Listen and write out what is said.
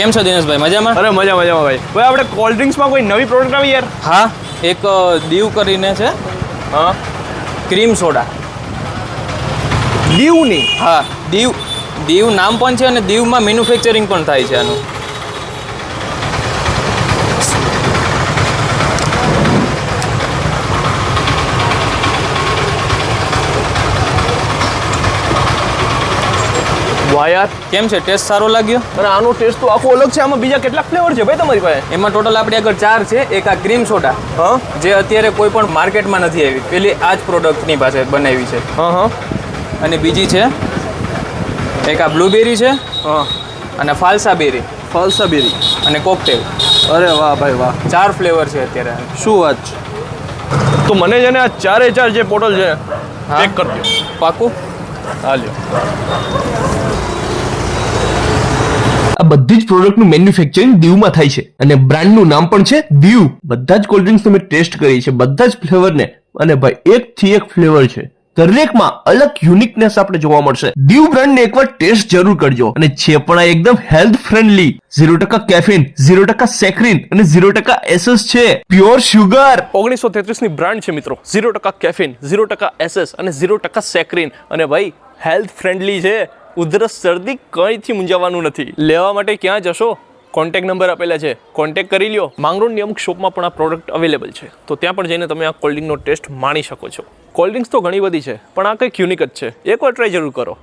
કેમ છો દિનેશભાઈ, મજામાં? અરે મજામાં ભાઈ. ભાઈ આપણે કોલ્ડ ડ્રિંક્સમાં કોઈ નવી પ્રોડક્ટ આવી યાર? હા, એક દીવ કરીને છે, હા, ક્રીમ સોડા. દીવની? હા, દીવ નામ પણ છે અને દીવમાં મેન્યુફેક્ચરિંગ પણ થાય છે આનું. વાહ યાર, કેમ છે, ટેસ્ટ સારો લાગ્યો? અને આનો ટેસ્ટ તો આખો અલગ છે. આમાં બીજા કેટલાક ફ્લેવર છે ભાઈ તમારી પાસે? એમાં ટોટલ આપણી આગળ 4 છે. એક આ ક્રીમ સોડા, હા જે અત્યારે કોઈ પણ માર્કેટમાં નથી આવી, પેલી આ જ પ્રોડક્ટની પાસે બનાવી છે. હા હા અને બીજી છે એક આ બ્લુબેરી છે હા, અને ફાલસા બેરી ફાલસા બેરી અને કોકટેલ. અરે વાહ ભાઈ વાહ, 4 ફ્લેવર છે અત્યારે. શું વાત છે. તો મને છે ને આ 4 જે બોટલ છે પેક કરી દો. પાકું? હાલ્યો. આ બધી જ પ્રોડક્ટનું મેન્યુફેક્ચરિંગ દીવમાં થાય છે અને બ્રાન્ડનું નામ પણ છે દીવ. બધા જ કોલ્ડ ડ્રિંક્સ તમે ટેસ્ટ કરી છે, બધા જ ફ્લેવરને, અને ભાઈ એકથી એક ફ્લેવર છે. દરેકમાં અલગ યુનિકનેસ આપણે જોવા મળશે. દીવ બ્રાન્ડને એકવાર ટેસ્ટ જરૂર કરજો. અને છે પણ આ એકદમ હેલ્થ ફ્રેન્ડલી. 0% કેફીન, 0% સેક્રીન અને 0% એસેસ છે. Pure sugar. 1933 ની બ્રાન્ડ છે મિત્રો. 0% કેફીન, 0% એસએસ અને 0% સેક્રીન. અને ભાઈ હેલ્થ ફ્રેન્ડલી છે. ઉધરસ શરદી કંઈથી મૂંઝાવાનું નથી. લેવા માટે ક્યાં જશો? કોન્ટેક્ટ નંબર આપેલા છે, કોન્ટેક્ટ કરી લ્યો. માંગરોળની અમુક શોપમાં પણ આ પ્રોડક્ટ અવેલેબલ છે, તો ત્યાં પણ જઈને તમે આ કોલ્ડ ડ્રિંકનો ટેસ્ટ માણી શકો છો. કોલ્ડ ડ્રિંક્સ તો ઘણી બધી છે, પણ આ કંઈક યુનિક જ છે. એકવાર ટ્રાય જરૂર કરો.